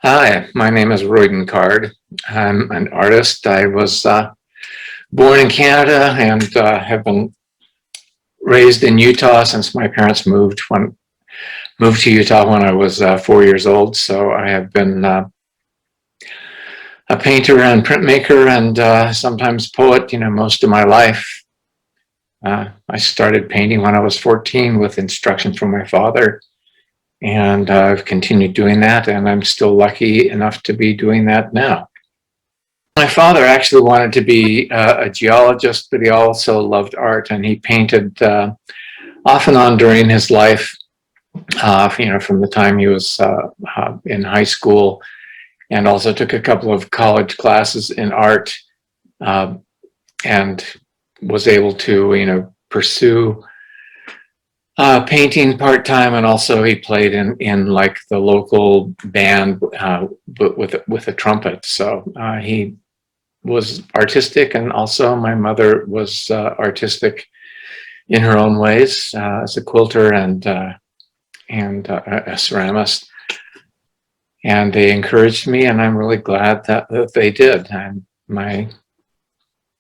Hi, my name is Royden. I'm an artist. I was born in Canada and have been raised in Utah since my parents moved to Utah when I was 4 years old. So I have been a painter and printmaker and sometimes poet, most of my life. I started painting when I was 14 with instruction from my father, and I've continued doing that, and I'm still lucky enough to be doing that now. My father actually wanted to be a geologist, but he also loved art, and he painted off and on during his life. From the time he was in high school, and also took a couple of college classes in art, uh, and was able to, pursue painting part time, and also he played in like the local band, but with a trumpet. So he was artistic, and also my mother was artistic in her own ways as a quilter and a ceramist. And they encouraged me, and I'm really glad that they did. And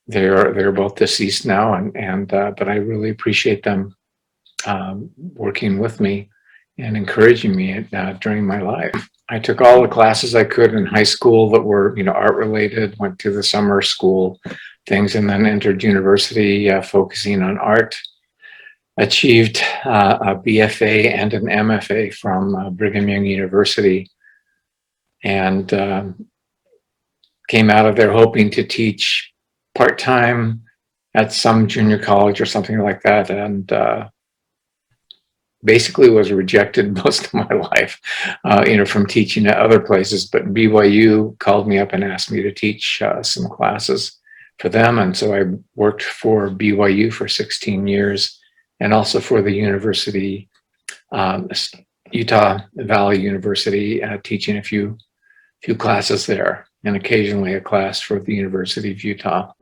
they're both deceased now, and but I really appreciate them working with me and encouraging me during my life. I took all the classes I could in high school that were, art related, went to the summer school things, and then entered university focusing on art. Achieved a BFA and an MFA from Brigham Young University, and came out of there hoping to teach part-time at some junior college or something like that, and basically was rejected most of my life, from teaching at other places. But BYU called me up and asked me to teach some classes for them. And so I worked for BYU for 16 years and also for the university, Utah Valley University, teaching a few classes there, and occasionally a class for the University of Utah.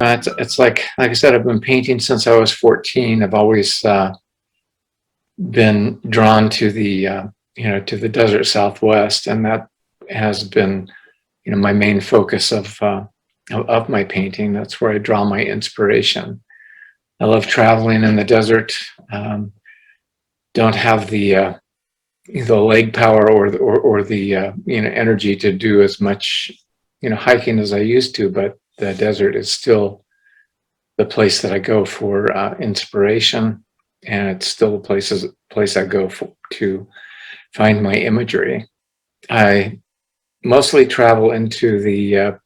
It's like I said, I've been painting since I was 14. I've always been drawn to the to the desert Southwest, and that has been my main focus of my painting. That's where I draw my inspiration. I love traveling in the desert. Don't have the leg power or the energy to do as much hiking as I used to, but the desert is still the place that I go for inspiration, and it's still the place I go to find my imagery. I mostly travel into the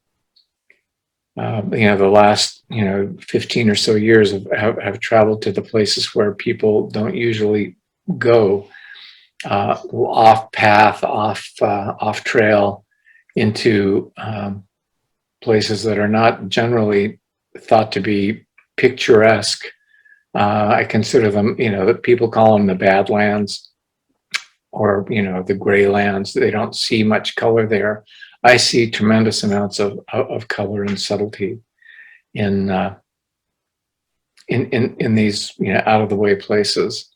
last 15 or so years have traveled to the places where people don't usually go, off path, off trail, into places that are not generally thought to be picturesque. I consider them, that people call them the Badlands, or the gray lands. They don't see much color there. I see tremendous amounts of color and subtlety in these out of the way places,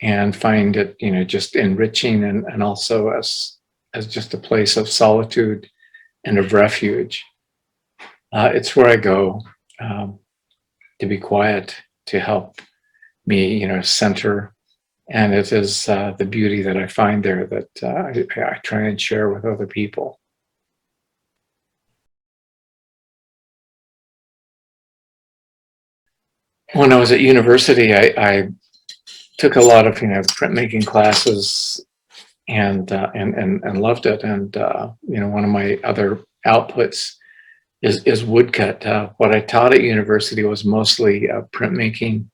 and find it just enriching, and also as just a place of solitude and of refuge. It's where I go to be quiet, to help me center. And it is the beauty that I find there that I try and share with other people. When I was at university, I took a lot of printmaking classes, and loved it. And one of my other outputs is woodcut. What I taught at university was mostly printmaking,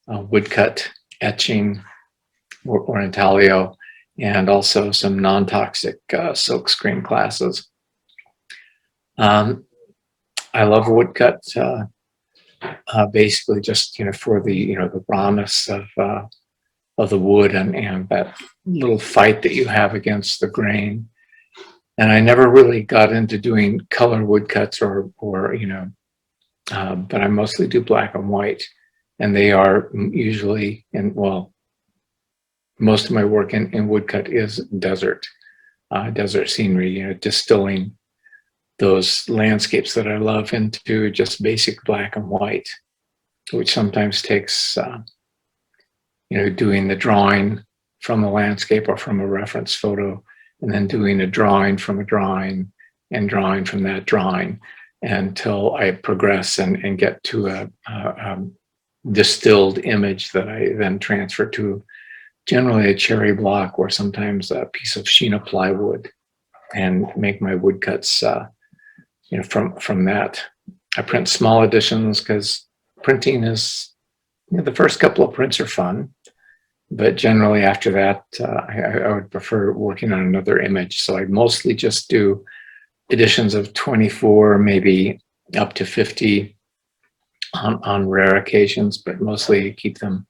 woodcut, etching, or intaglio, and also some non-toxic silkscreen classes. I love woodcut, basically just for the rawness of the wood, and that little fight that you have against the grain. And I never really got into doing color woodcuts, or but I mostly do black and white, and they are usually most of my work in woodcut is desert scenery, distilling those landscapes that I love into just basic black and white, which sometimes takes doing the drawing from the landscape or from a reference photo, and then doing a drawing from a drawing, and drawing from that drawing, until I progress and get to a distilled image that I then transfer to generally a cherry block, or sometimes a piece of Sheena plywood, and make my woodcuts from that. I print small editions because printing is, the first couple of prints are fun, but generally after that, I would prefer working on another image. So I mostly just do editions of 24, maybe up to 50 on rare occasions, but mostly keep them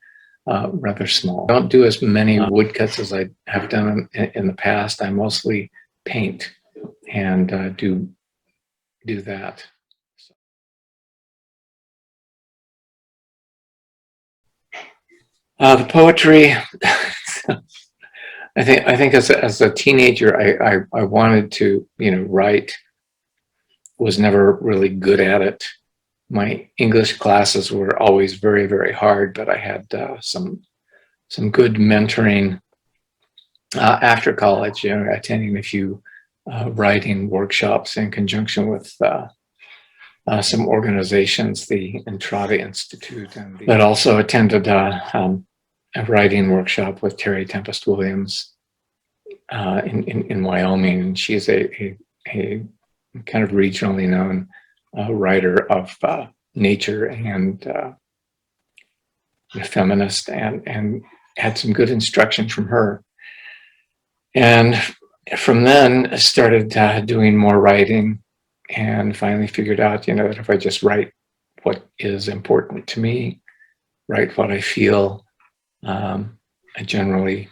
rather small. I don't do as many woodcuts as I have done in the past. I mostly paint and do that. The poetry, I think as a teenager, I wanted to write. Was never really good at it. My English classes were always very, very hard, but I had some good mentoring after college, attending a few writing workshops in conjunction with some organizations, the Entrada Institute, but also attended a writing workshop with Terry Tempest Williams in Wyoming. And she's a kind of regionally known writer of nature and a feminist, and had some good instruction from her. And from then I started doing more writing, and finally figured out, that if I just write what is important to me, write what I feel, I generally,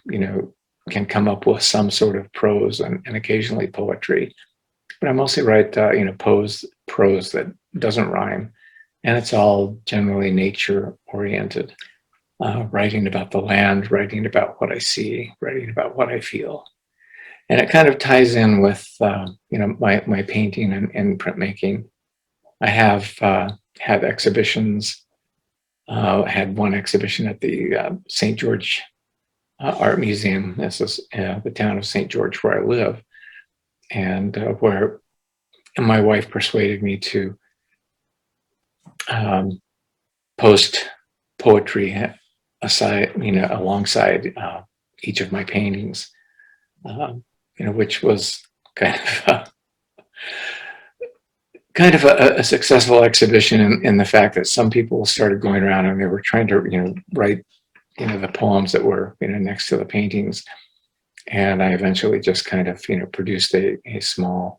can come up with some sort of prose and occasionally poetry. But I mostly write, prose that doesn't rhyme, and it's all generally nature oriented. Writing about the land, writing about what I see, writing about what I feel. And it kind of ties in with, my painting and printmaking. I have had exhibitions. I had one exhibition at the St. George Art Museum. This is the town of St. George where I live, and where my wife persuaded me to post poetry alongside each of my paintings, which was kind of a successful exhibition in the fact that some people started going around and they were trying to, write, the poems that were, next to the paintings. And I eventually just kind of, produced a small,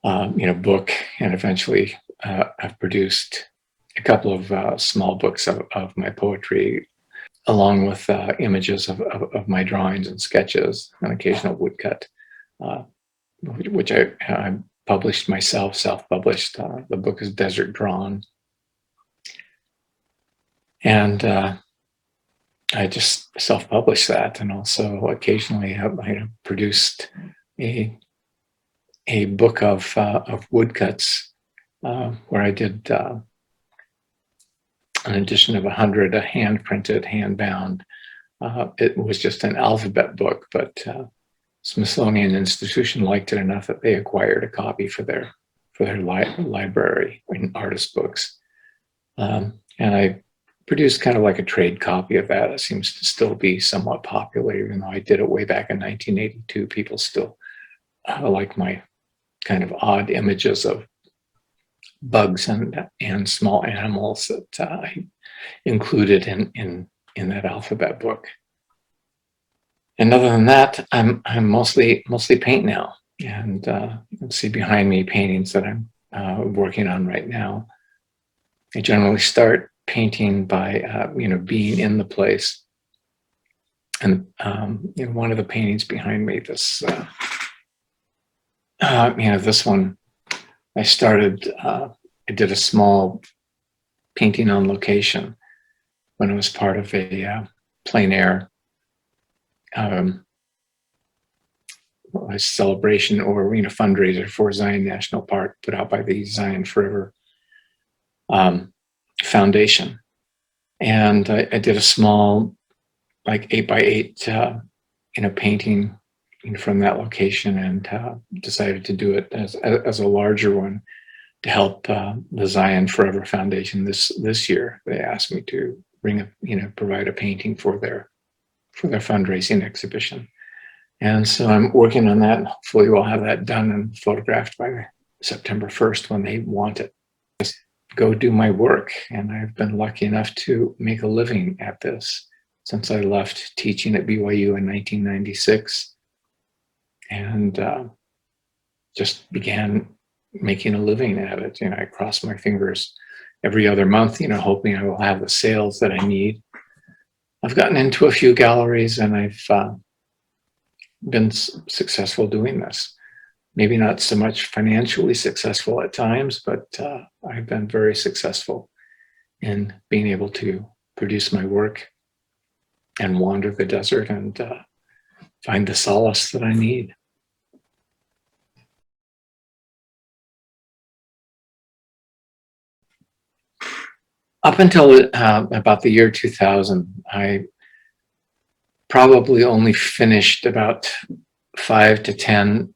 book, and eventually I've produced a couple of small books of my poetry, along with images of my drawings and sketches, an occasional woodcut, which I published myself, self-published. The book is Desert Drawn. And I just self-published that, and also occasionally I produced a book of woodcuts, where I did an edition of 100, a hand-printed, hand-bound. It was just an alphabet book, but Smithsonian Institution liked it enough that they acquired a copy for their library in artist books. And I produced kind of like a trade copy of that. It seems to still be somewhat popular, even though I did it way back in 1982. People still like my kind of odd images of bugs and small animals that I included in that alphabet book. And other than that, I'm mostly paint now. And you can see behind me paintings that I'm working on right now. I generally start painting by being in the place. And one of the paintings behind me, this this one, I did a small painting on location when it was part of a plein air a celebration or fundraiser for Zion National Park, put out by the Zion Forever Foundation. And I did a small, like 8x8, painting from that location, and decided to do it as a larger one to help the Zion Forever Foundation this year. They asked me to provide a painting for their fundraising exhibition. And so I'm working on that, and hopefully we'll have that done and photographed by September 1st when they want it. Just go do my work. And I've been lucky enough to make a living at this since I left teaching at BYU in 1996, and just began making a living at it. I cross my fingers every other month, hoping I will have the sales that I need. I've gotten into a few galleries, and I've been successful doing this. Maybe not so much financially successful at times, but I've been very successful in being able to produce my work and wander the desert and find the solace that I need. Up until about the year 2000, I probably only finished about 5 to 10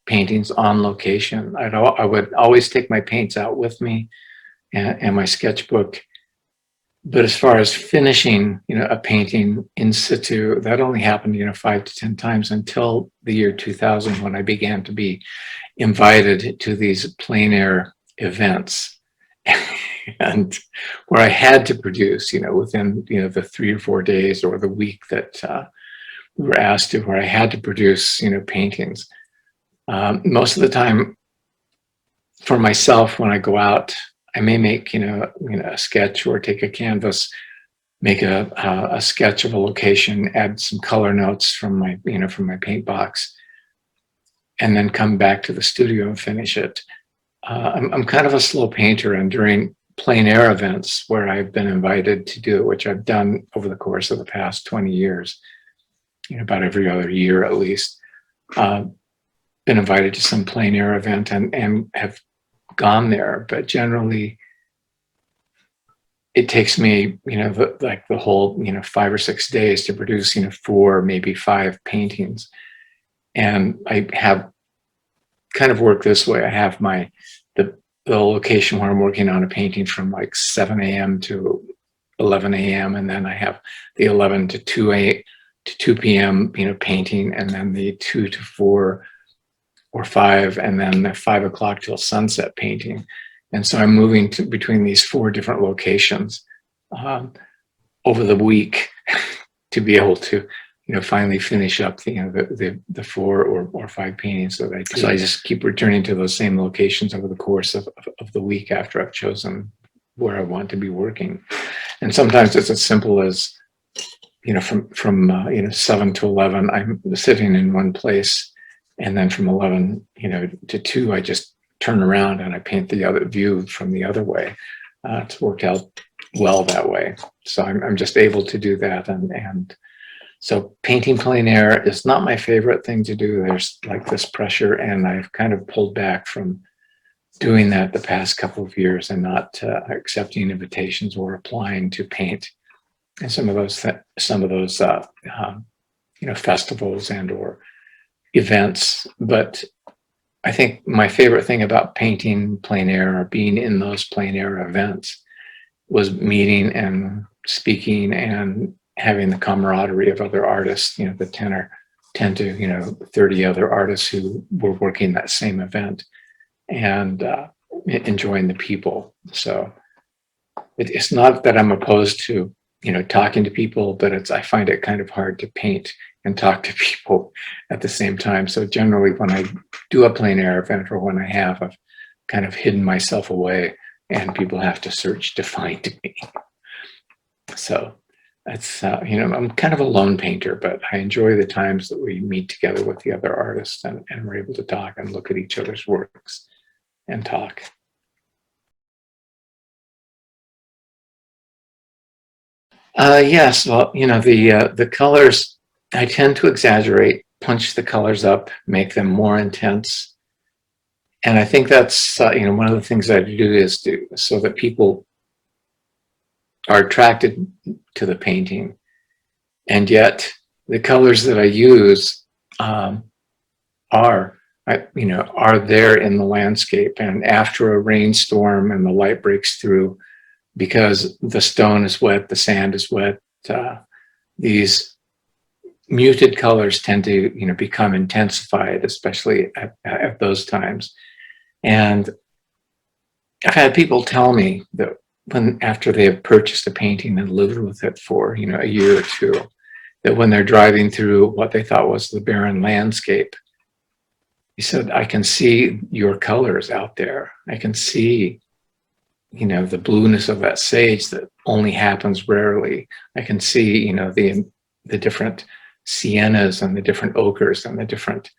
paintings on location. I would always take my paints out with me and my sketchbook. But as far as finishing, a painting in situ, that only happened, 5 to 10 times until the year 2000, when I began to be invited to these plein air events, and where I had to produce, within, the 3 or 4 days or the week that we were asked to, where I had to produce, paintings. Most of the time, for myself, when I go out, I may make, a sketch, or take a canvas, make a sketch of a location, add some color notes from my, from my paint box, and then come back to the studio and finish it. I'm kind of a slow painter, and during plein air events where I've been invited to do it, which I've done over the course of the past 20 years, about every other year at least. Been invited to some plein air event and have gone there, but generally it takes me, like the whole, 5 or 6 days to produce, 4, maybe 5 paintings. And I have kind of worked this way. I have the location where I'm working on a painting from like 7 a.m. to 11 a.m. And then I have the 11 to 2 p.m. painting, and then the 2 to 4 or 5, and then the 5 o'clock till sunset painting. And so I'm moving between these 4 different locations over the week to be able to, finally finish up the 4 or 5 paintings that I do. So I just keep returning to those same locations over the course of the week after I've chosen where I want to be working. And sometimes it's as simple as, from 7 to 11, I'm sitting in one place, and then from 11, to 2, I just turn around and I paint the other view from the other way. It's worked out well that way. So I'm just able to do that. And so painting plein air is not my favorite thing to do. There's like this pressure, and I've kind of pulled back from doing that the past couple of years and not accepting invitations or applying to paint in some of those festivals and or events. But I think my favorite thing about painting plein air or being in those plein air events was meeting and speaking and having the camaraderie of other artists, the 10 to 30 other artists who were working that same event, and enjoying the people. So it's not that I'm opposed to talking to people, but I find it kind of hard to paint and talk to people at the same time. So generally when I do a plein air event, or when I've kind of hidden myself away and people have to search to find me. So that's, I'm kind of a lone painter, but I enjoy the times that we meet together with the other artists and we're able to talk and look at each other's works and talk. Yes, well, the colors, I tend to exaggerate, punch the colors up, make them more intense. And I think that's, one of the things I do is so that people are attracted to the painting. And yet the colors that I use are there in the landscape. And after a rainstorm and the light breaks through, because the stone is wet, the sand is wet, these muted colors tend to, become intensified, especially at those times. And I've had people tell me that after they have purchased a painting and lived with it for, a year or two, that when they're driving through what they thought was the barren landscape, he said, I can see your colors out there. I can see, the blueness of that sage that only happens rarely. I can see, the different siennas and the different ochres and the different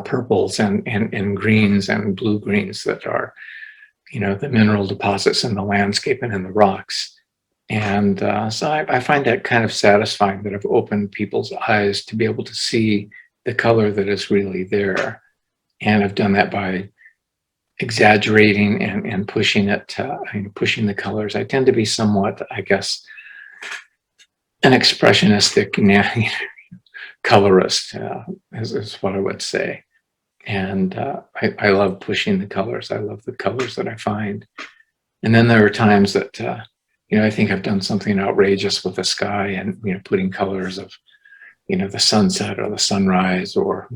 purples and greens and blue greens that are, the mineral deposits in the landscape and in the rocks. And so I find that kind of satisfying, that I've opened people's eyes to be able to see the color that is really there. And I've done that by exaggerating and pushing it, pushing the colors. I tend to be somewhat, I guess, an expressionistic colorist, is what I would say. And I love pushing the colors. I love the colors that I find. And then there are times that, I think I've done something outrageous with the sky and, putting colors of, the sunset or the sunrise or,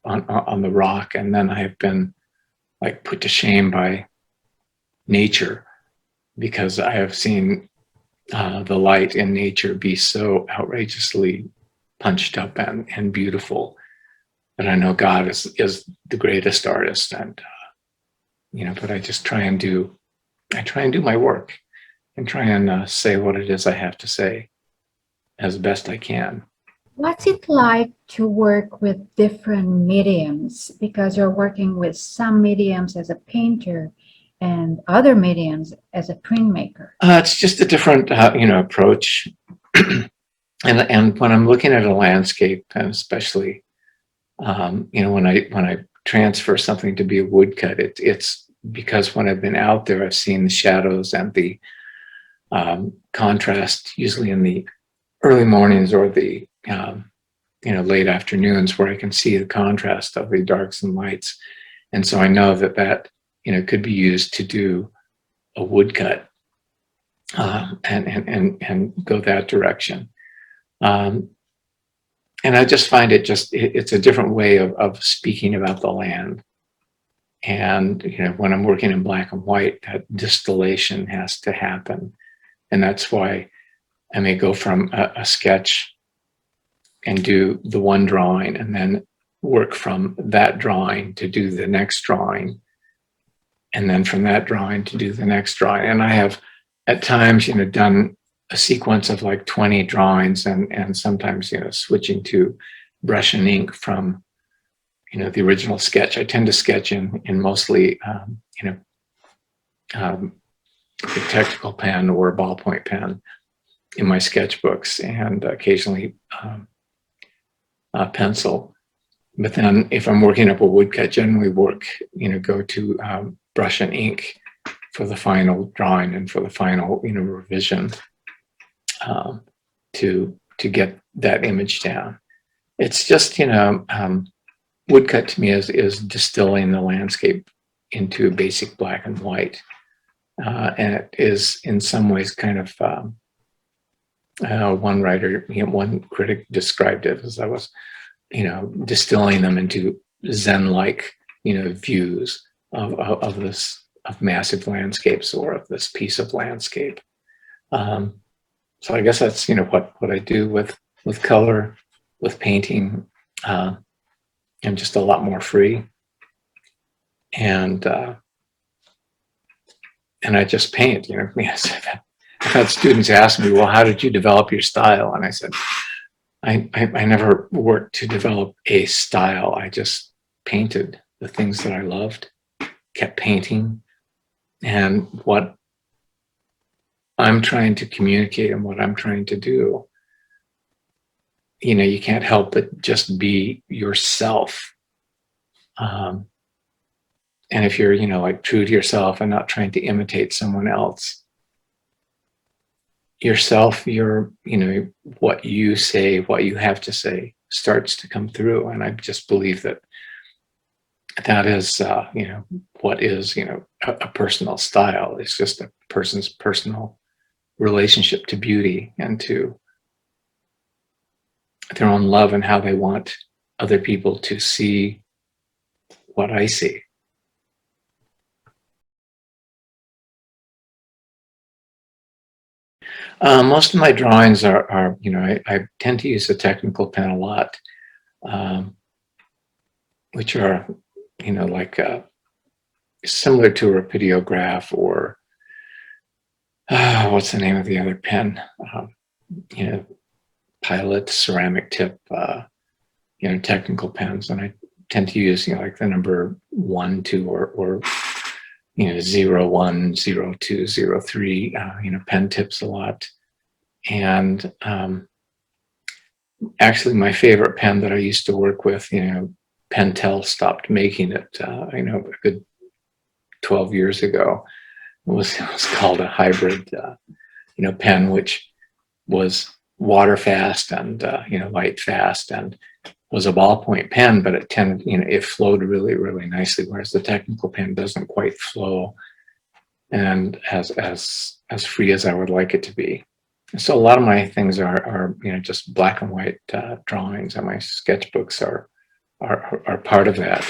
on the rock. And then I have been like put to shame by nature, because I have seen the light in nature be so outrageously punched up and beautiful that I know God is the greatest artist. And but I just try and do my work and try and say what it is I have to say as best I can. What's it like to work with different mediums? Because you're working with some mediums as a painter and other mediums as a printmaker? It's just a different, approach. And when I'm looking at a landscape, and especially, when I transfer something to be a woodcut, it's because when I've been out there, I've seen the shadows and the contrast, usually in the early mornings or the late afternoons, where I can see the contrast of the darks and lights, and so I know that could be used to do a woodcut, and go that direction. And I just find it's a different way of speaking about the land. And when I'm working in black and white, that distillation has to happen, and that's why I may go from a sketch and do the one drawing, and then work from that drawing to do the next drawing, and then from that drawing to do the next drawing. And I have at times, done a sequence of like 20 drawings, and sometimes, switching to brush and ink from, the original sketch. I tend to sketch in mostly, a technical pen or a ballpoint pen in my sketchbooks, and occasionally a pencil. But then if I'm working up a woodcut, generally go to brush and ink for the final drawing and for the final, revision, to get that image down. It's just, woodcut to me is distilling the landscape into basic black and white. And it is in some ways kind of, one writer, one critic described it as I was, distilling them into Zen-like, views of massive landscapes, or of this piece of landscape. So I guess that's, what I do with color, with painting. I'm just a lot more free. And I just paint, Yes, I've had students ask me, well, how did you develop your style? And I said, I never worked to develop a style. I just painted the things that I loved, kept painting, and what I'm trying to communicate and what I'm trying to do. You can't help but just be yourself. And if you're, like true to yourself and not trying to imitate someone else, yourself, what you say, what you have to say starts to come through. And I just believe that is, what is, a personal style. It's just a person's personal relationship to beauty and to their own love, and how they want other people to see what I see. Most of my drawings are I tend to use a technical pen a lot, which are, like similar to a rapidograph, or what's the name of the other pen? Pilot, ceramic tip, technical pens. And I tend to use, like the number 1, 2, or 0, 1, 0, 2, 0, 3, pen tips a lot. And actually my favorite pen that I used to work with, Pentel stopped making it, a good 12 years ago. It was called a hybrid, pen, which was water fast and, light fast, and was a ballpoint pen, but it it flowed really, really nicely, whereas the technical pen doesn't quite flow and as free as I would like it to be. So a lot of my things are just black and white drawings, and my sketchbooks are part of that.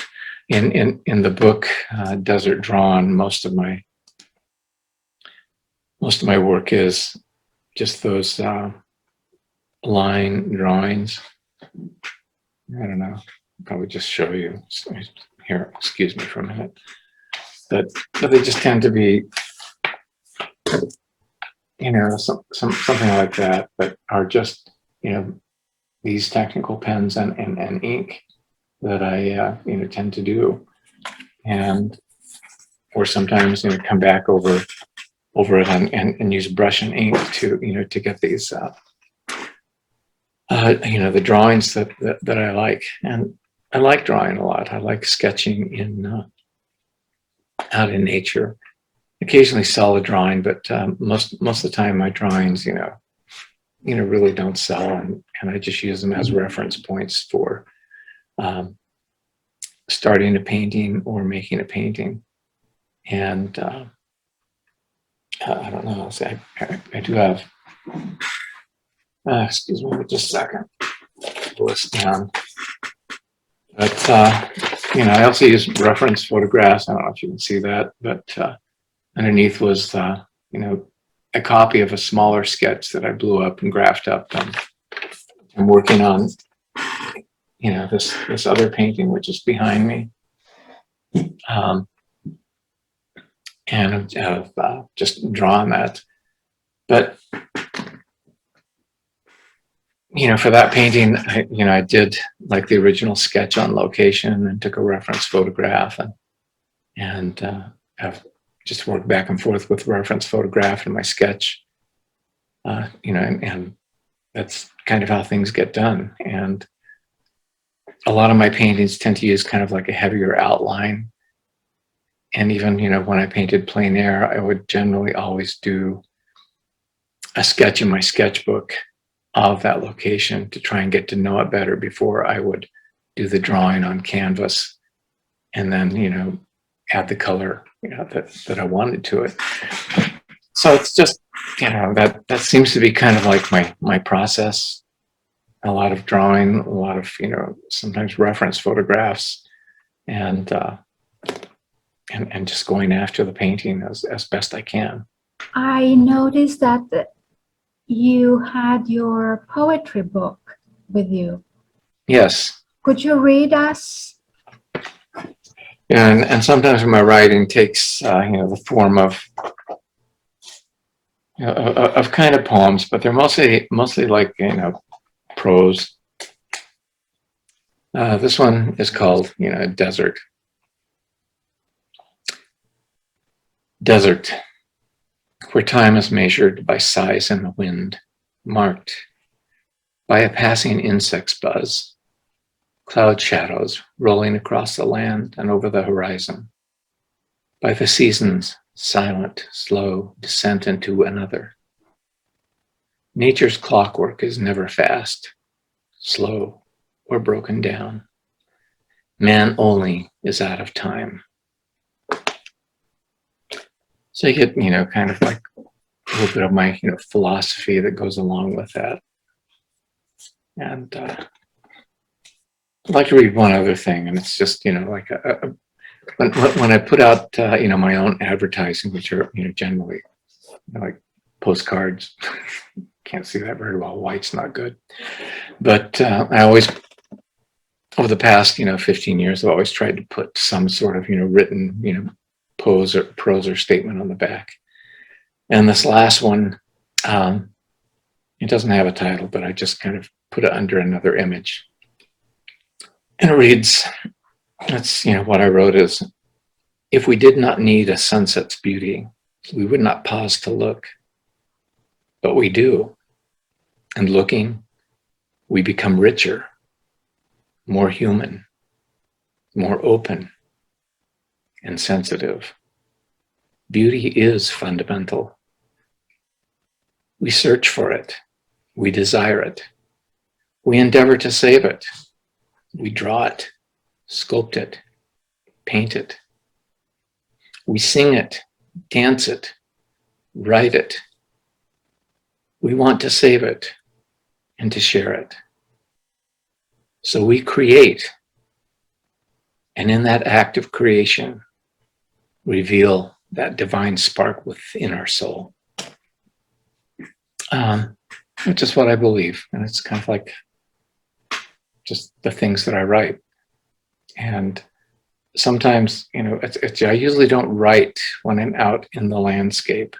In the book Desert Drawn, most of my work is just those line drawings. I don't know. I'll probably just show you here. Excuse me for a minute. But they just tend to be, something like that. That are just, these technical pens and ink that I tend to do. And or sometimes, come back over it and use brush and ink to, to get these, the drawings that I like. And I like drawing a lot. I like sketching out in nature. Occasionally solid drawing, but most of the time my drawings, really don't sell, and I just use them as reference points for starting a painting or making a painting. And I don't know. I do have. Excuse me, just a second. Pull this down. But I also use reference photographs. I don't know if you can see that, but underneath was a copy of a smaller sketch that I blew up and graphed up. I'm working on this other painting which is behind me, and I've just drawn that. But for that painting, I did like the original sketch on location and took a reference photograph, and I've just worked back and forth with reference photograph and my sketch, and that's kind of how things get done. And a lot of my paintings tend to use kind of like a heavier outline. And even, when I painted plein air, I would generally always do a sketch in my sketchbook of that location to try and get to know it better before I would do the drawing on canvas, and then, add the color, that I wanted to it. So it's just, that seems to be kind of like my process. A lot of drawing, a lot of, sometimes reference photographs, and just going after the painting as best I can. I noticed that you had your poetry book with you. Yes. Could you read us? Yeah, and sometimes my writing takes, the form of kind of poems, but they're mostly like, prose. This one is called, Desert. Desert, where time is measured by sighs in the wind, marked by a passing insect's buzz, cloud shadows rolling across the land and over the horizon, by the seasons' silent, slow descent into another. Nature's clockwork is never fast, slow, or broken down. Man only is out of time. So you get, kind of like a little bit of my, philosophy that goes along with that. And I'd like to read one other thing, and it's just, like when I put out, my own advertising, which are, generally like postcards. Can't see that very well. White's not good. But I always, over the past, 15 years, I've always tried to put some sort of, written, prose or statement on the back. And this last one, it doesn't have a title, but I just kind of put it under another image. And it reads, that's, what I wrote is, if we did not need a sunset's beauty, we would not pause to look. But we do. And looking, we become richer, more human, more open, and sensitive. Beauty is fundamental. We search for it. We desire it. We endeavor to save it. We draw it, sculpt it, paint it. We sing it, dance it, write it. We want to save it and to share it. So we create, and in that act of creation, reveal that divine spark within our soul. Which is what I believe, and it's kind of like just the things that I write. And sometimes, I usually don't write when I'm out in the landscape.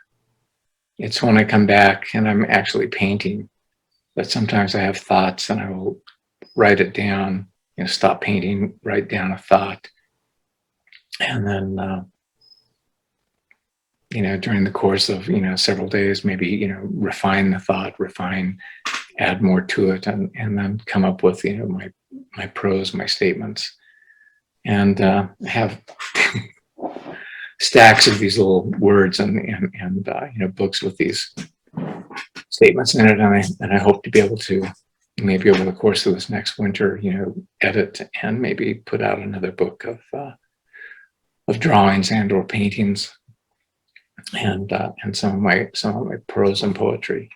It's when I come back and I'm actually painting that sometimes I have thoughts and I will write it down, stop painting, write down a thought, and then during the course of, several days, maybe, refine the thought, add more to it, and then come up with, my prose, my statements, and have stacks of these little words and books with these statements in it, and I hope to be able to maybe over the course of this next winter, edit and maybe put out another book of drawings and or paintings and some of my prose and poetry.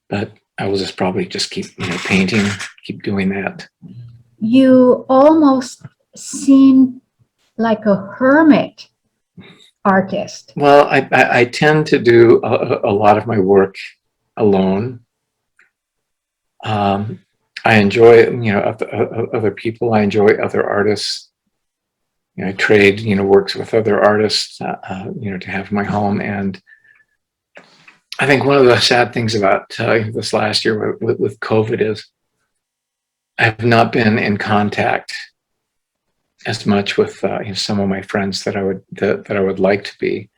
But I will just probably just keep painting, keep doing that. You almost seem like a hermit artist. Well, I tend to do a lot of my work alone. I enjoy other people. I enjoy other artists. I trade works with other artists. To have my home. And I think one of the sad things about this last year with COVID is I have not been in contact as much with some of my friends that I would like to be.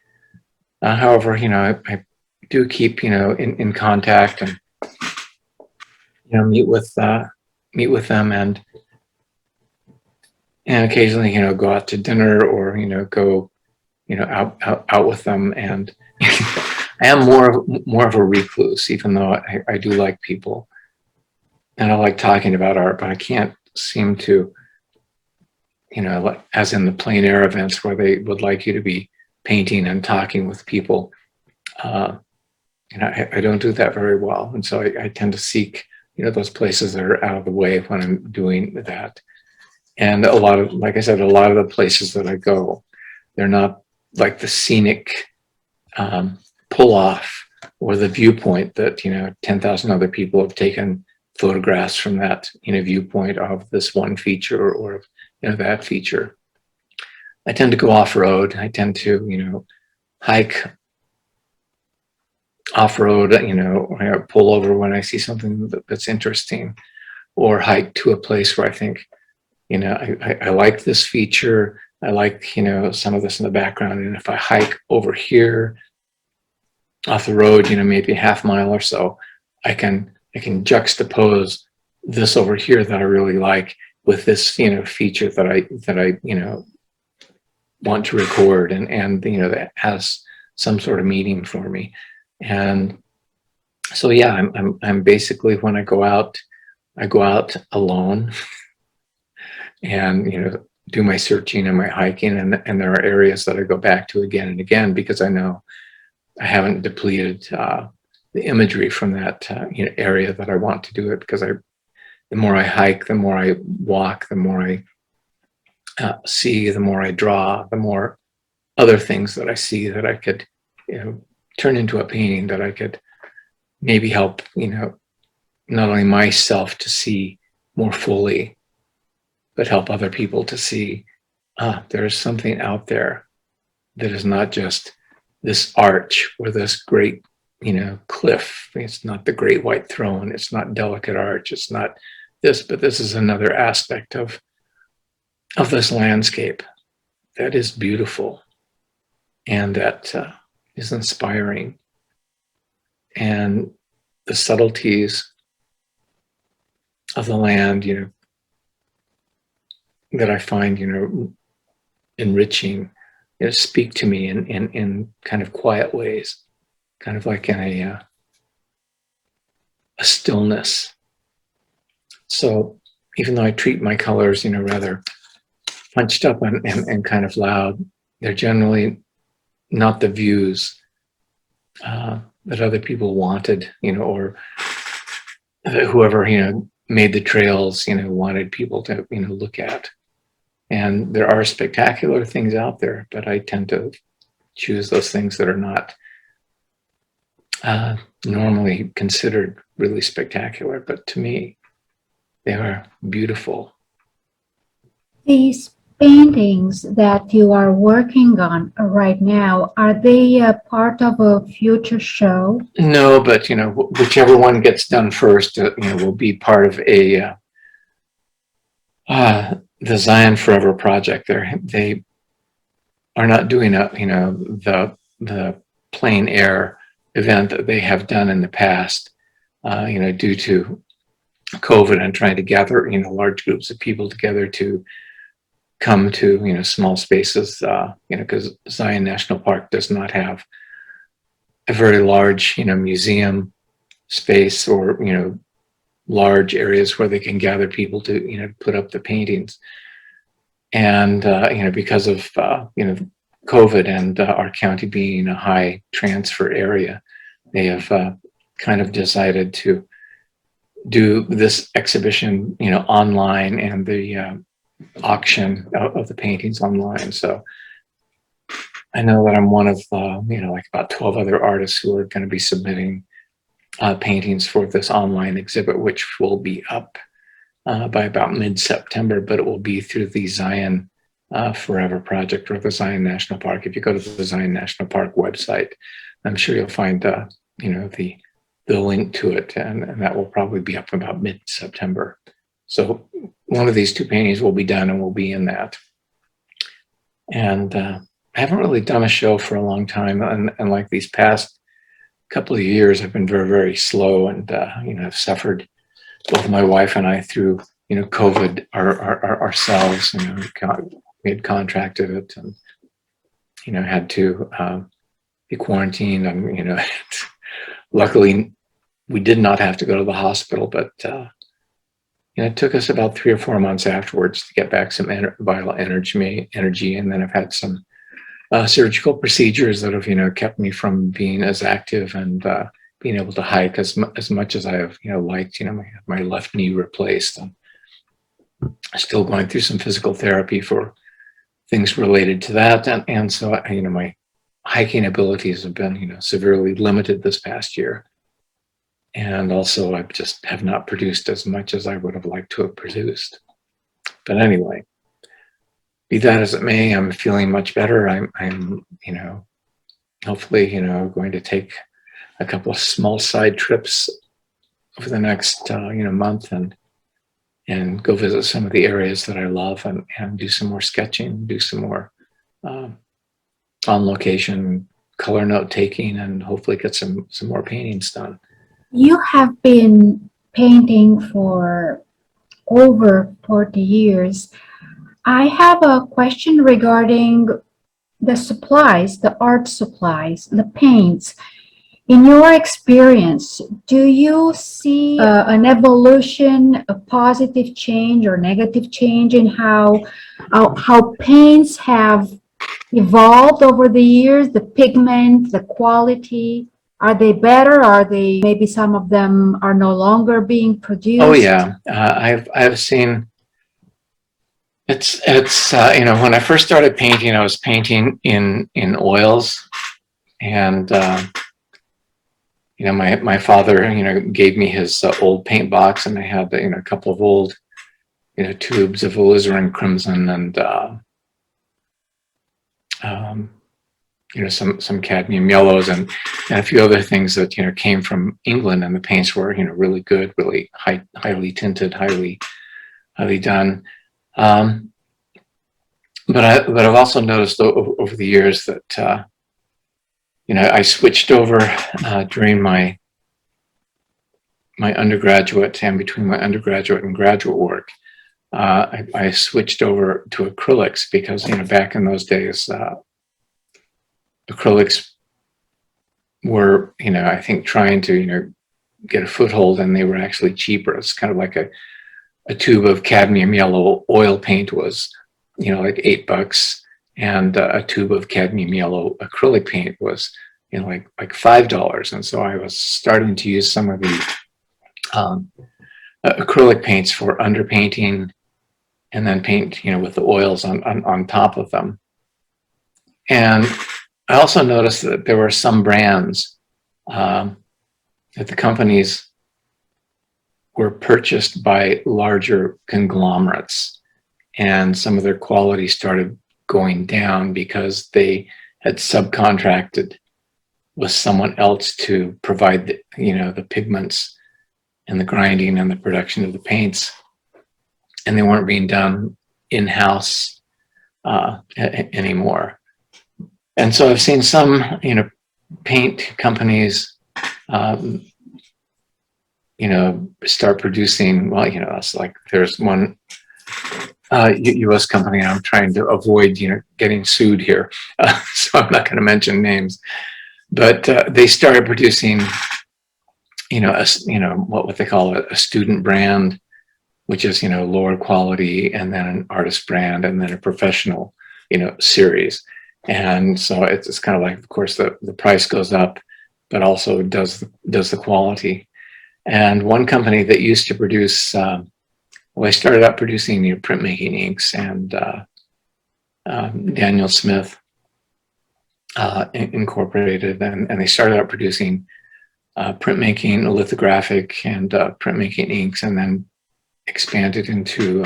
However, I do keep in contact and meet with them and occasionally go out to dinner or go out with them. And I am more of a recluse, even though I do like people and I like talking about art, but I can't seem to as in the plein air events where they would like you to be painting and talking with people. I don't do that very well, and so I tend to seek those places that are out of the way when I'm doing that. And like I said, a lot of the places that I go, they're not like the scenic pull off or the viewpoint that 10,000 other people have taken photographs from that viewpoint of this one feature or that feature. I tend to go off-road. I tend to hike off-road, or pull over when I see something that's interesting, or hike to a place where I think I like this feature. I like some of this in the background, and if I hike over here off the road maybe a half mile or so, I can juxtapose this over here that I really like with this feature that I want to record and that has some sort of meaning for me. And so yeah, I'm basically, when I go out alone and do my searching and my hiking, and there are areas that I go back to again and again because I know I haven't depleted the imagery from that area that I want to do it, because the more I hike, the more I walk, the more I see, the more I draw, the more other things that I see that I could turn into a painting that I could maybe help not only myself to see more fully, but help other people to see there's something out there that is not just this arch or this great cliff. It's not the great white throne. It's not delicate arch. It's not this, but this is another aspect of this landscape that is beautiful and that is inspiring. And the subtleties of the land, that I find, enriching, speak to me in kind of quiet ways, kind of like in a stillness. So even though I treat my colors, rather punched up and kind of loud, they're generally not the views that other people wanted, or whoever, made the trails, wanted people to, look at. And there are spectacular things out there, but I tend to choose those things that are not normally considered really spectacular, but to me, they are beautiful. These paintings that you are working on right now, are they a part of a future show? No, but whichever one gets done first, will be part of a the Zion Forever project. They are not doing the the plein air event that they have done in the past, due to COVID and trying to gather, large groups of people together to come to, small spaces, because Zion National Park does not have a very large, museum space or, large areas where they can gather people to, put up the paintings. And, because of, COVID and our county being a high transfer area, they have kind of decided to do this exhibition, online, and the auction of the paintings online. So I know that I'm one of, like about 12 other artists who are going to be submitting paintings for this online exhibit, which will be up by about mid-September, but it will be through the Zion Forever Project or the Zion National Park. If you go to the Zion National Park website, I'm sure you'll find, the link to it, and that will probably be up about mid-September. So one of these two paintings will be done and will be in that. And I haven't really done a show for a long time, and like these past couple of years, I've been very, very slow, and I've suffered, both my wife and I, through COVID ourselves. We had contracted it, and had to be quarantined, and luckily we did not have to go to the hospital, but it took us about 3 or 4 months afterwards to get back some vital energy, and then I've had some surgical procedures that have kept me from being as active and being able to hike as much as I have liked. My left knee replaced. I'm still going through some physical therapy for things related to that, and so my hiking abilities have been severely limited this past year, and also I just have not produced as much as I would have liked to have produced. But anyway, be that as it may, I'm feeling much better. I'm hopefully going to take a couple of small side trips over the next month, and go visit some of the areas that I love, and do some more sketching, do some more on location color note taking, and hopefully get some more paintings done. You have been painting for over 40 years. I have a question regarding the supplies, the art supplies, the paints. In your experience, do you see an evolution, a positive change or negative change in how paints have evolved over the years, the pigment, the quality? Are they better? Are they, maybe some of them are no longer being produced? Oh yeah, I've seen. It's when I first started painting, I was painting in oils, and my father gave me his old paint box, and I had a couple of old tubes of alizarin crimson, and some cadmium yellows, and a few other things that came from England, and the paints were really good, really highly tinted, highly done. But I've also noticed over the years that I switched over during my undergraduate, and between my undergraduate and graduate work. I switched over to acrylics because back in those days, acrylics were I think trying to get a foothold, and they were actually cheaper. It's kind of like a tube of cadmium yellow oil paint was like $8, and a tube of cadmium yellow acrylic paint was like $5. And so I was starting to use some of the acrylic paints for underpainting, and then paint with the oils on top of them. And I also noticed that there were some brands that the companies were purchased by larger conglomerates, and some of their quality started going down because they had subcontracted with someone else to provide the pigments and the grinding and the production of the paints, and they weren't being done in-house anymore. And so I've seen some, paint companies, start producing, well, it's like there's one U.S. company. I'm trying to avoid, getting sued here. So I'm not going to mention names, but they started producing, what they call a student brand, which is, lower quality, and then an artist brand, and then a professional, series. And so it's kind of like, of course, the price goes up, but also does the quality. And one company that used to produce, I started out producing printmaking inks, and Daniel Smith Incorporated, and they started out producing printmaking, lithographic, and printmaking inks, and then expanded into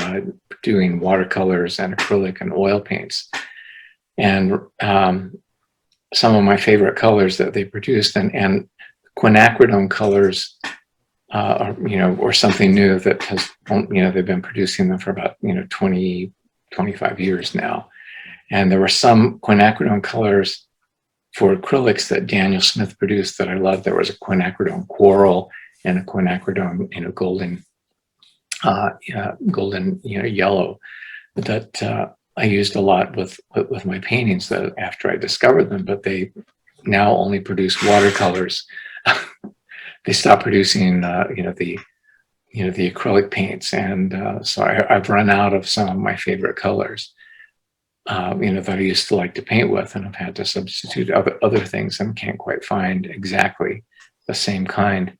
doing watercolors and acrylic and oil paints. And some of my favorite colors that they produced, and quinacridone colors, or something new that has, they've been producing them for about 20, 25 years now. And there were some quinacridone colors for acrylics that Daniel Smith produced that I loved. There was a quinacridone coral and a quinacridone golden yellow that I used a lot with my paintings that after I discovered them, but they now only produce watercolors. They stopped producing the acrylic paints, and so I've run out of some of my favorite colors that I used to like to paint with, and I've had to substitute other things and can't quite find exactly the same kind.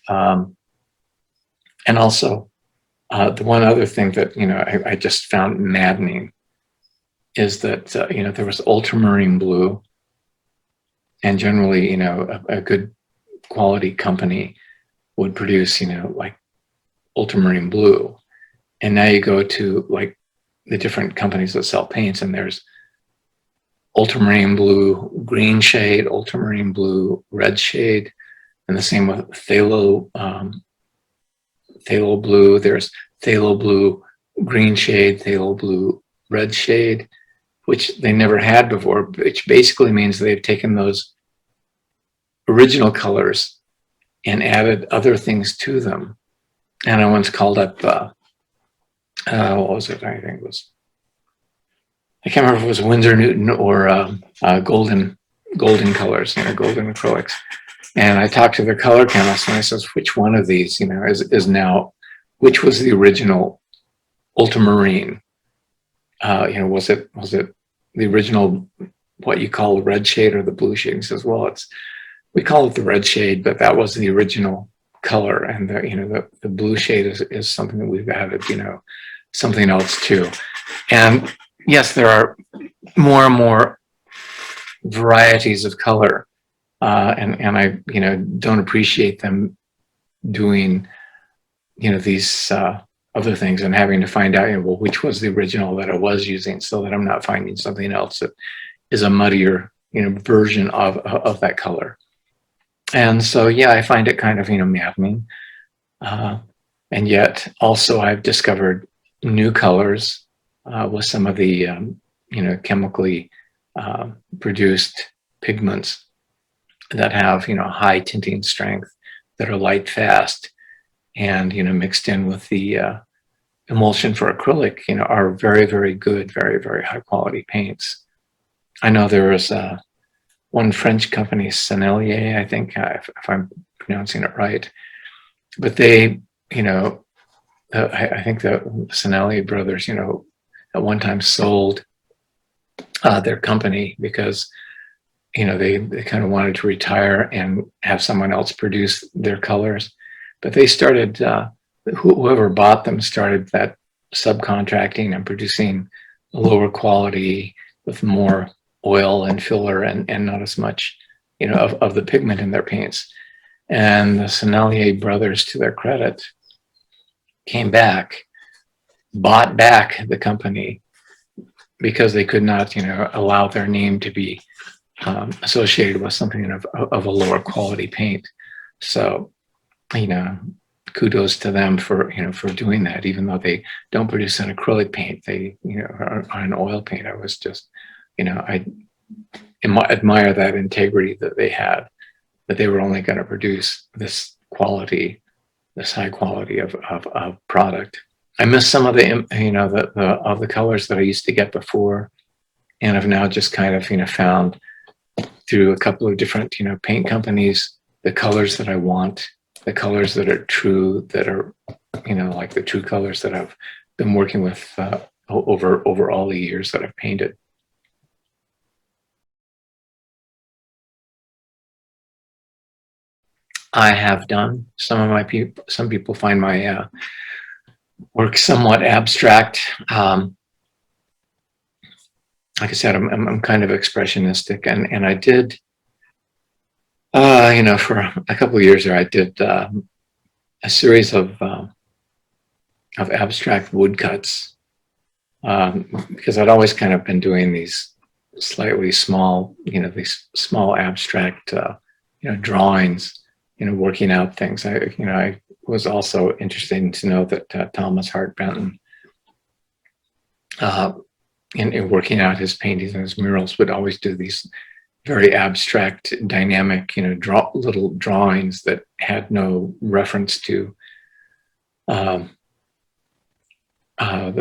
And also, the one other thing that I just found maddening is that there was ultramarine blue, and generally a good quality company would produce like ultramarine blue, and now you go to like the different companies that sell paints, and there's ultramarine blue green shade, ultramarine blue red shade, and the same with phthalo blue. There's phthalo blue green shade, phthalo blue red shade, which they never had before, which basically means they've taken those original colors and added other things to them. And I once called up, what was it? I think it was, I can't remember if it was Winsor Newton or golden colors, golden acrylics. And I talked to the color chemist, and I says, which one of these, is now, which was the original ultramarine? Was it the original, what you call the red shade or the blue shade? He says, well, we call it the red shade, but that was the original color, and the blue shade is something that we've added, something else too. And yes, there are more and more varieties of color, and I don't appreciate them doing these other things and having to find out well, which was the original that I was using, so that I'm not finding something else that is a muddier version of that color. And so, yeah, I find it kind of, maddening. And yet also I've discovered new colors with some of the, chemically produced pigments that have, high tinting strength, that are light fast, and, mixed in with the emulsion for acrylic, are very, very good, very, very high quality paints. I know there was one French company, Sennelier, I think, if I'm pronouncing it right. But they, I think the Sennelier brothers, at one time sold their company because, they kind of wanted to retire and have someone else produce their colors. But they started, whoever bought them started that subcontracting and producing a lower quality with more oil and filler and not as much, of the pigment in their paints. And the Sennelier brothers, to their credit, came back, bought back the company because they could not, allow their name to be associated with something of a lower quality paint. So, kudos to them for, for doing that, even though they don't produce an acrylic paint, they, are an oil paint. I was just, admire that integrity that they had, that they were only going to produce this quality, this high quality of product. I miss some of the, of the colors that I used to get before, and I've now just kind of, found through a couple of different, paint companies, the colors that I want, the colors that are true, that are, like the true colors that I've been working with over all the years that I've painted. I have done some of my people. Some people find my work somewhat abstract. Like I said, I'm kind of expressionistic, and I did, for a couple of years there, I did a series of abstract woodcuts, because I'd always kind of been doing these slightly small, these small abstract, drawings, working out things. I was also interested to know that Thomas Hart Benton, in working out his paintings and his murals, would always do these very abstract, dynamic, little drawings that had no reference to the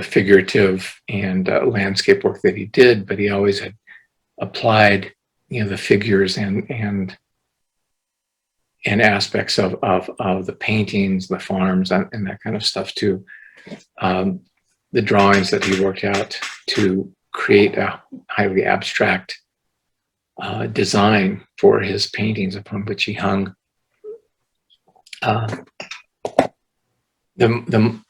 figurative and landscape work that he did, but he always had applied, the figures and aspects of the paintings, the farms, and that kind of stuff to the drawings that he worked out to create a highly abstract design for his paintings, upon which he hung the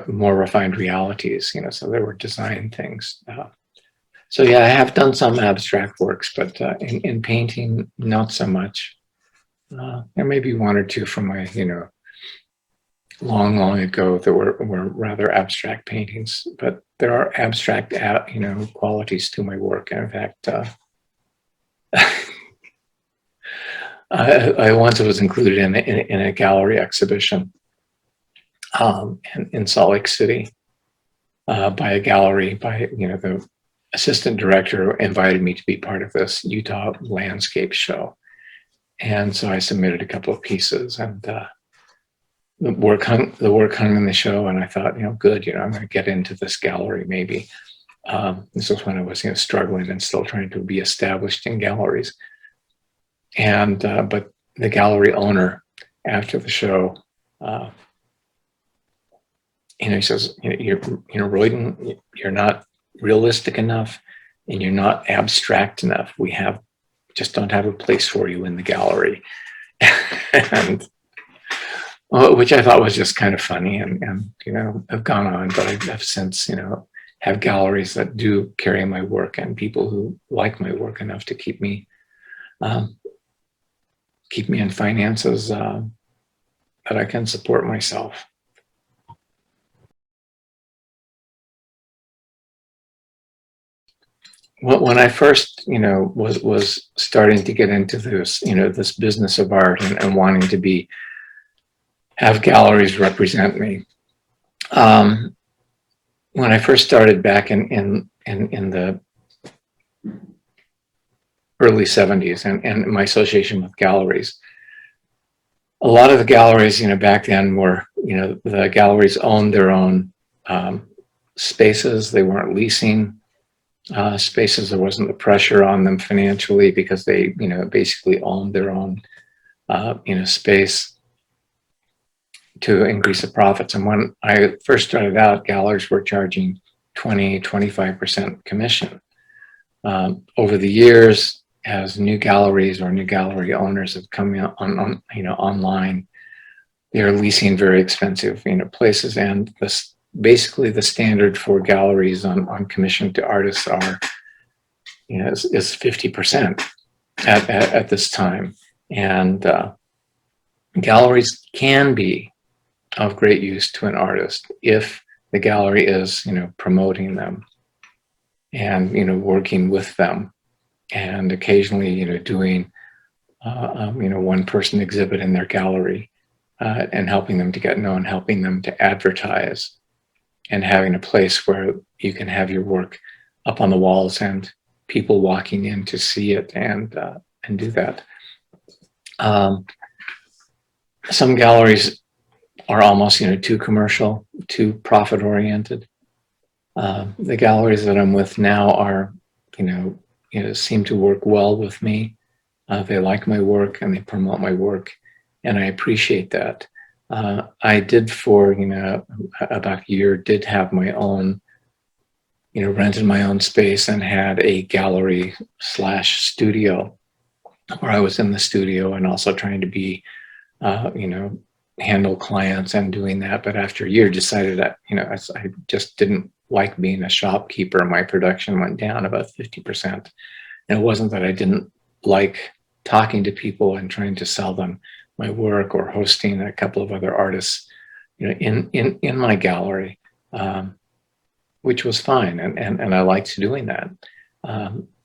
more refined realities. So there were design things. So yeah, I have done some abstract works, but in painting, not so much. There may be one or two from my, long ago that were rather abstract paintings, but there are abstract, qualities to my work. And in fact, I once was included in a gallery exhibition in Salt Lake City by a gallery, the assistant director invited me to be part of this Utah landscape show. And so I submitted a couple of pieces, and the work hung in the show, and I thought, good, I'm going to get into this gallery maybe. This was when I was, struggling and still trying to be established in galleries. And but the gallery owner, after the show, he says, Royden, you're not realistic enough, and you're not abstract enough. We just don't have a place for you in the gallery. And which I thought was just kind of funny, and have gone on, but I've since, have galleries that do carry my work, and people who like my work enough to keep me in finances that I can support myself. When I first, was starting to get into this, this business of art, and wanting to have galleries represent me. When I first started back in the early 70s, and my association with galleries, a lot of the galleries, back then were, the galleries owned their own spaces. They weren't leasing spaces. There wasn't the pressure on them financially, because they, basically owned their own, space to increase the profits. And when I first started out, galleries were charging 20–25% commission. Over the years, as new galleries or new gallery owners have come on online, they are leasing very expensive, places. And basically the standard for galleries on commission to artists are, is 50% at this time. And galleries can be of great use to an artist if the gallery is, promoting them and, working with them, and occasionally, doing, one person exhibit in their gallery, and helping them to get known, helping them to advertise, and having a place where you can have your work up on the walls and people walking in to see it and do that. Some galleries are almost, too commercial, too profit oriented. The galleries that I'm with now are, seem to work well with me. They like my work and they promote my work, and I appreciate that. I did for, about a year, did have my own, rented my own space and had a gallery / studio where I was in the studio and also trying to be, handle clients and doing that. But after a year, decided that, I just didn't like being a shopkeeper. My production went down about 50%. And it wasn't that I didn't like talking to people and trying to sell them my work or hosting a couple of other artists, in my gallery, which was fine. And I liked doing that.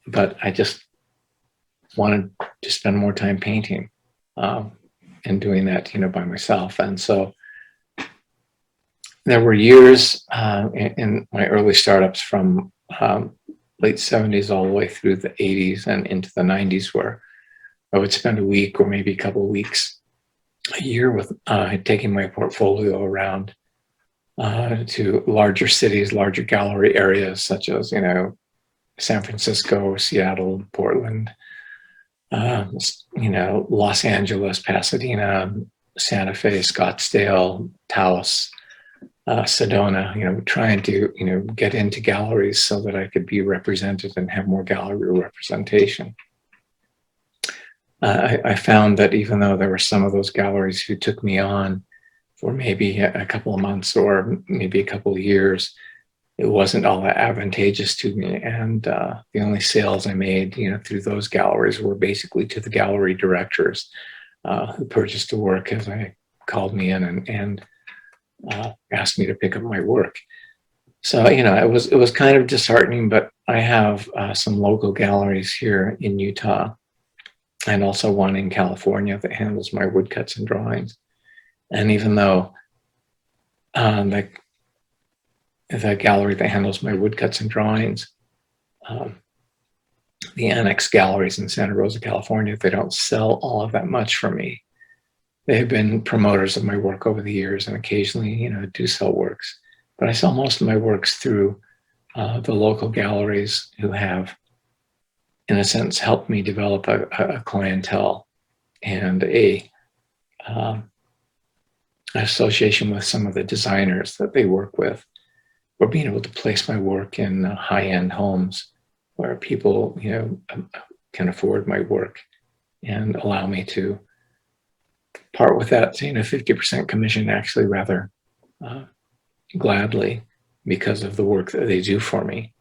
But I just wanted to spend more time painting, and doing that, by myself. And so there were years in my early startups from late 70s all the way through the 80s and into the 90s where I would spend a week or maybe a couple of weeks a year with taking my portfolio around to larger cities, larger gallery areas such as, San Francisco, Seattle, Portland, Los Angeles, Pasadena, Santa Fe, Scottsdale, Taos, Sedona, trying to, get into galleries so that I could be represented and have more gallery representation. I found that even though there were some of those galleries who took me on for maybe a couple of months or maybe a couple of years, it wasn't all that advantageous to me. And the only sales I made, through those galleries were basically to the gallery directors who purchased the work as I called me in and asked me to pick up my work. So, it was kind of disheartening, but I have some local galleries here in Utah and also one in California that handles my woodcuts and drawings. And even though the gallery that handles my woodcuts and drawings, the Annex galleries in Santa Rosa, California, they don't sell all of that much for me. They have been promoters of my work over the years and occasionally, do sell works. But I sell most of my works through the local galleries who have, in a sense, helped me develop a clientele and an association with some of the designers that they work with, or being able to place my work in high-end homes where people, can afford my work and allow me to part with that, 50% commission actually rather gladly because of the work that they do for me.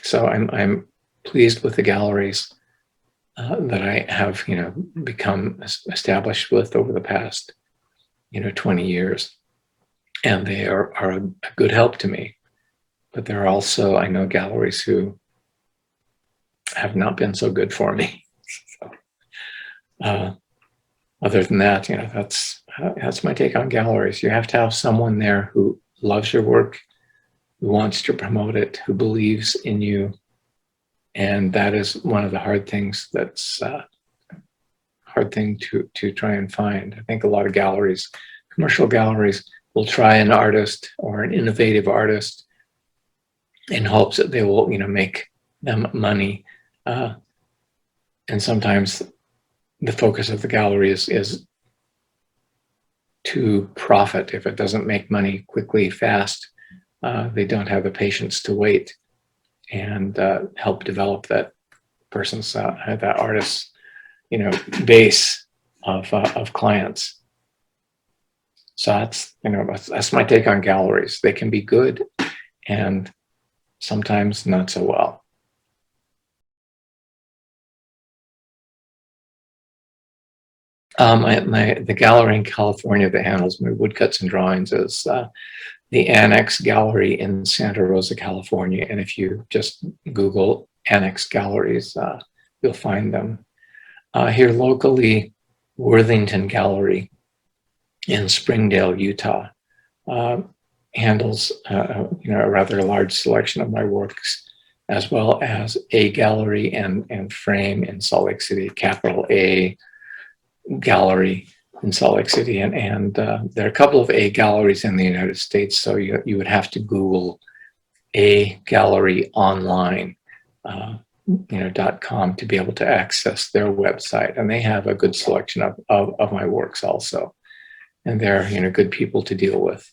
So I'm pleased with the galleries that I have, become established with over the past, 20 years. And they are a good help to me. But there are also, I know, galleries who have not been so good for me. So, other than that, that's my take on galleries. You have to have someone there who loves your work, who wants to promote it, who believes in you. And that is one of the hard things that's hard thing to try and find. I think a lot of galleries, commercial galleries, will try an artist or an innovative artist in hopes that they will, make them money. And sometimes the focus of the gallery is to profit. If it doesn't make money quickly, fast, they don't have the patience to wait and help develop that person's, that artist's, base of clients. So that's my take on galleries. They can be good and sometimes not so well. The gallery in California that handles my woodcuts and drawings is the Annex Gallery in Santa Rosa, California. And if you just Google Annex Galleries, you'll find them. Here locally, Worthington Gallery in Springdale, Utah, handles a rather large selection of my works as well as A Gallery and Frame in Salt Lake City, capital A Gallery in Salt Lake City. And there are a couple of A galleries in the United States, so you would have to Google A Gallery Online. .com to be able to access their website, and they have a good selection of my works also, and they're good people to deal with.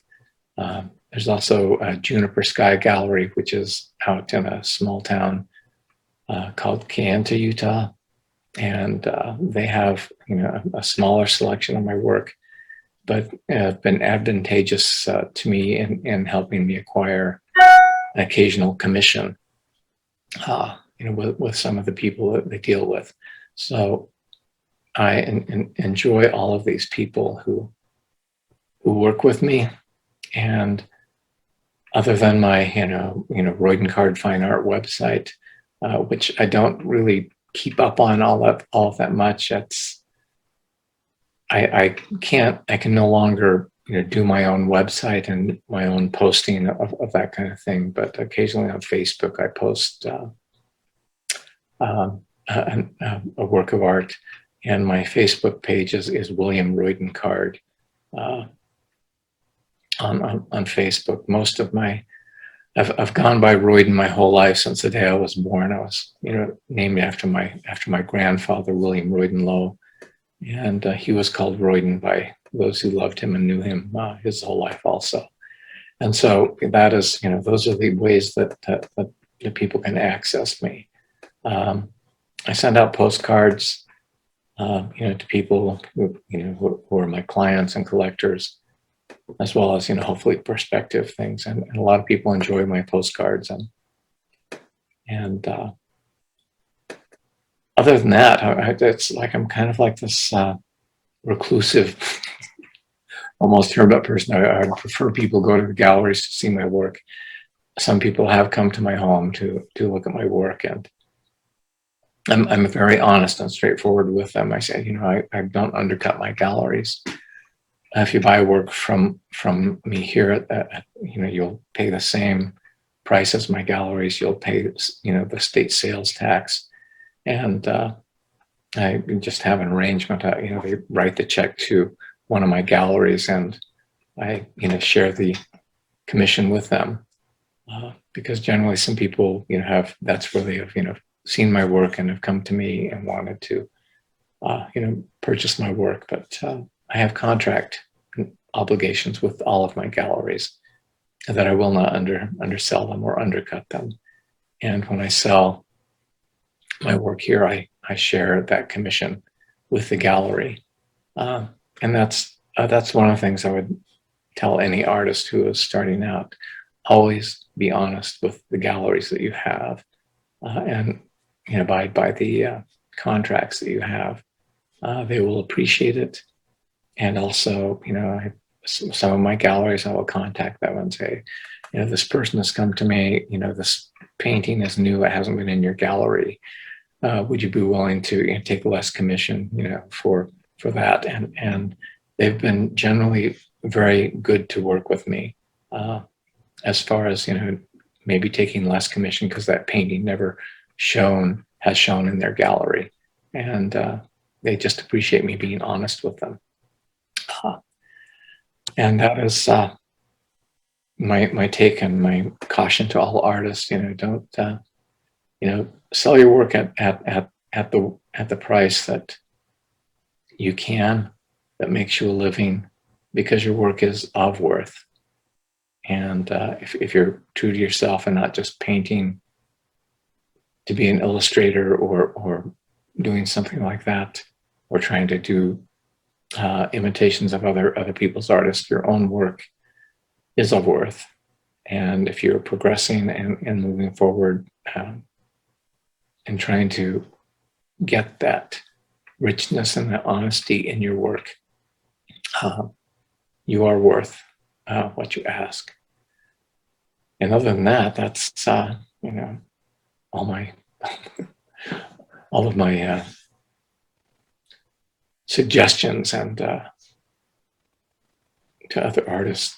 There's also a Juniper Sky Gallery, which is out in a small town called Kayenta, Utah, and they have a smaller selection of my work, but been advantageous to me in helping me acquire an occasional commission. With some of the people that they deal with. So I enjoy all of these people who work with me. And other than my, Royden Card Fine Art website, which I don't really keep up on all of that much. I can no longer do my own website and my own posting of that kind of thing. But occasionally on Facebook, I post a work of art, and my Facebook page is William Royden Card on Facebook. Most of I've gone by Royden my whole life since the day I was born. I was named after my grandfather, William Royden Lowe, and he was called Royden by those who loved him and knew him his whole life also. And so that is those are the ways that people can access me. I send out postcards, to people who are my clients and collectors, as well as hopefully prospective things. And a lot of people enjoy my postcards. And other than that, it's like I'm kind of like this reclusive, almost hermit person. I prefer people go to the galleries to see my work. Some people have come to my home to look at my work, and I'm very honest and straightforward with them. I say, I don't undercut my galleries. If you buy work from me here, you'll pay the same price as my galleries. You'll pay, the state sales tax, and I just have an arrangement. They write the check to one of my galleries, and I, share the commission with them, because generally some people, that's where they have, seen my work and have come to me and wanted to, purchase my work. But I have contract obligations with all of my galleries that I will not undersell them or undercut them. And when I sell my work here, I share that commission with the gallery. And that's one of the things I would tell any artist who is starting out. Always be honest with the galleries that you have, and abide by the contracts that you have. They will appreciate it. And also, some of my galleries, I will contact them and say, this person has come to me, this painting is new, it hasn't been in your gallery. Would you be willing to take less commission, for that? And they've been generally very good to work with me, as far as, maybe taking less commission because that painting never has shown in their gallery. And they just appreciate me being honest with them. And that is my take and my caution to all artists. Don't sell your work at the price that you can, that makes you a living, because your work is of worth. And if you're true to yourself and not just painting to be an illustrator or doing something like that, or trying to do imitations of other people's artists, your own work is of worth. And if you're progressing and moving forward, and trying to get that richness and that honesty in your work, you are worth what you ask. And other than that, that's all of my suggestions and to other artists.